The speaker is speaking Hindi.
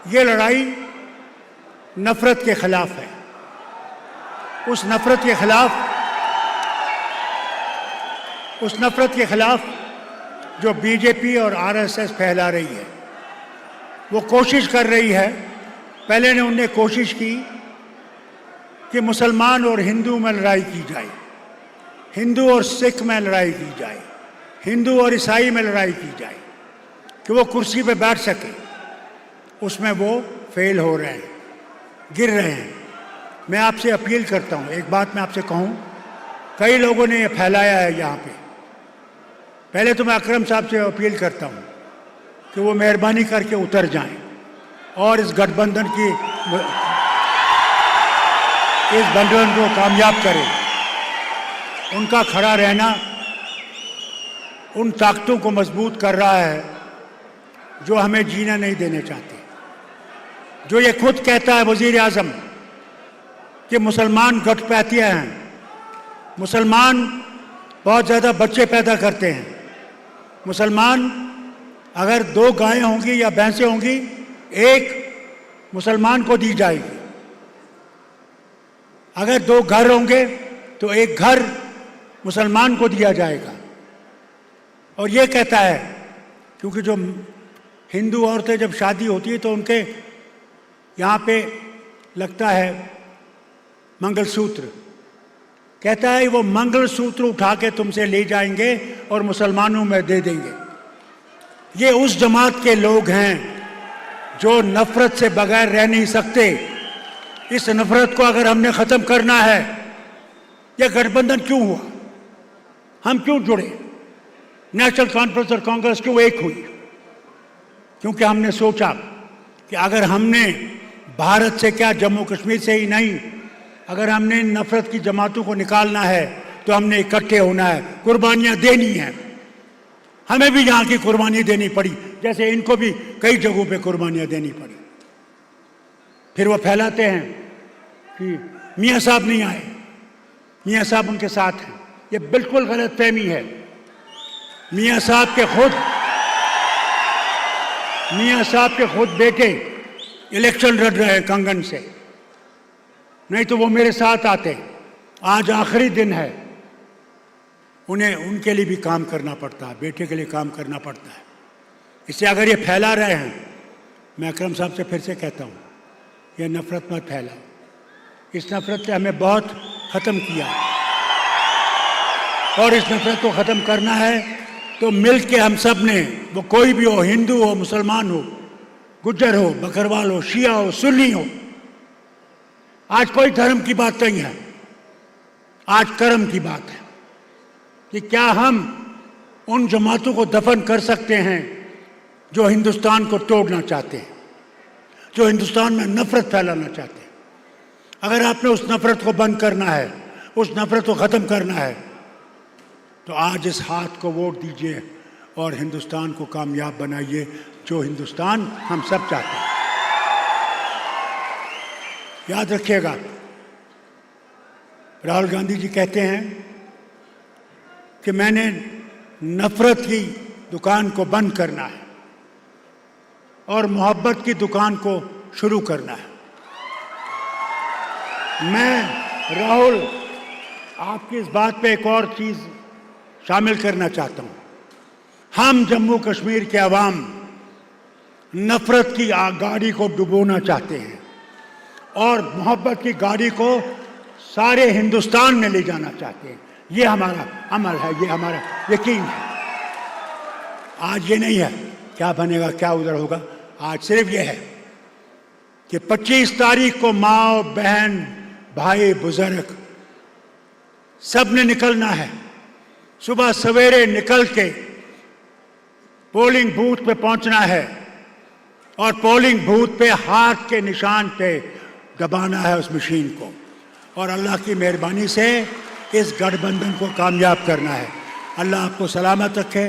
ये लड़ाई नफरत के खिलाफ है। उस नफरत के खिलाफ जो बीजेपी और आरएसएस फैला रही है, वो कोशिश कर रही है। पहले ने उनने कोशिश की कि मुसलमान और हिंदू में लड़ाई की जाए, हिंदू और सिख में लड़ाई की जाए, हिंदू और ईसाई में लड़ाई की जाए कि वो कुर्सी पे बैठ सके। उसमें वो फेल हो रहे हैं, गिर रहे हैं। मैं आपसे अपील करता हूँ, एक बात मैं आपसे कहूँ, कई लोगों ने ये फैलाया है यहाँ पे। पहले तो मैं अकरम साहब से अपील करता हूँ कि वो मेहरबानी करके उतर जाएं और इस गठबंधन को कामयाब करें। उनका खड़ा रहना उन ताकतों को मजबूत कर रहा है जो हमें जीना नहीं देने चाहते। जो ये खुद कहता है वजीर आजम कि मुसलमान घटपैतिया हैं, मुसलमान बहुत ज़्यादा बच्चे पैदा करते हैं, मुसलमान अगर 2 गायें होंगी या भैंसें होंगी, एक मुसलमान को दी जाएगी। अगर 2 घर होंगे तो एक घर मुसलमान को दिया जाएगा। और ये कहता है क्योंकि जो हिंदू औरतें जब शादी होती है तो उनके यहाँ पे लगता है मंगलसूत्र, कहता है वो मंगलसूत्र उठा के तुमसे ले जाएंगे और मुसलमानों में दे देंगे। ये उस जमात के लोग हैं जो नफरत से बगैर रह नहीं सकते। इस नफरत को अगर हमने ख़त्म करना है, यह गठबंधन क्यों हुआ, हम क्यों जुड़े, नेशनल कॉन्फ्रेंस और कांग्रेस क्यों एक हुई? क्योंकि हमने सोचा कि अगर हमने भारत से क्या, जम्मू कश्मीर से ही नहीं, अगर हमने नफरत की जमातों को निकालना है तो हमने इकट्ठे होना है, कुर्बानियाँ देनी हैं। हमें भी यहाँ की कुर्बानी देनी पड़ी, जैसे इनको भी कई जगहों पे कुर्बानियाँ देनी पड़ी। फिर वो फैलाते हैं कि मियाँ साहब नहीं आए, मियाँ साहब उनके साथ हैं। ये बिल्कुल गलत फहमी है। मियाँ साहब के खुद बेटे इलेक्शन लड़ रहे हैं कंगन से, नहीं तो वो मेरे साथ आते। आज आखिरी दिन है, उन्हें उनके लिए भी काम करना पड़ता है, बेटे के लिए काम करना पड़ता है। इससे अगर ये फैला रहे हैं, मैं अकरम साहब से फिर से कहता हूँ, ये नफरत मत फैलाओ। इस नफरत से हमें बहुत ख़त्म किया है और इस नफरत को ख़त्म करना है तो मिल के हम सब ने, वो कोई भी हो, हिंदू हो, मुसलमान हो, गुज्जर हो, बकरवाल हो, शिया हो, सुन्नी हो, आज कोई धर्म की बात नहीं है, आज कर्म की बात है कि क्या हम उन जमातों को दफन कर सकते हैं जो हिंदुस्तान को तोड़ना चाहते हैं, जो हिंदुस्तान में नफरत फैलाना चाहते हैं। अगर आपने उस नफरत को बंद करना है, उस नफरत को ख़त्म करना है, तो आज इस हाथ को वोट दीजिए और हिंदुस्तान को कामयाब बनाइए, जो हिंदुस्तान हम सब चाहते हैं। याद रखिएगा, राहुल गांधी जी कहते हैं कि मैंने नफरत की दुकान को बंद करना है और मोहब्बत की दुकान को शुरू करना है। मैं राहुल आपकी इस बात पे एक और चीज़ शामिल करना चाहता हूँ। हम जम्मू कश्मीर के अवाम नफरत की गाड़ी को डुबोना चाहते हैं और मोहब्बत की गाड़ी को सारे हिंदुस्तान में ले जाना चाहते हैं। ये हमारा अमल है, ये हमारा यकीन है। आज ये नहीं है क्या बनेगा, क्या उधर होगा। आज सिर्फ ये है कि 25 तारीख को माँ, बहन, भाई, बुजुर्ग सब ने निकलना है। सुबह सवेरे निकल के पोलिंग बूथ पे पहुंचना है और पोलिंग बूथ पे हाथ के निशान पे दबाना है उस मशीन को, और अल्लाह की मेहरबानी से इस गठबंधन को कामयाब करना है। अल्लाह आपको सलामत रखे।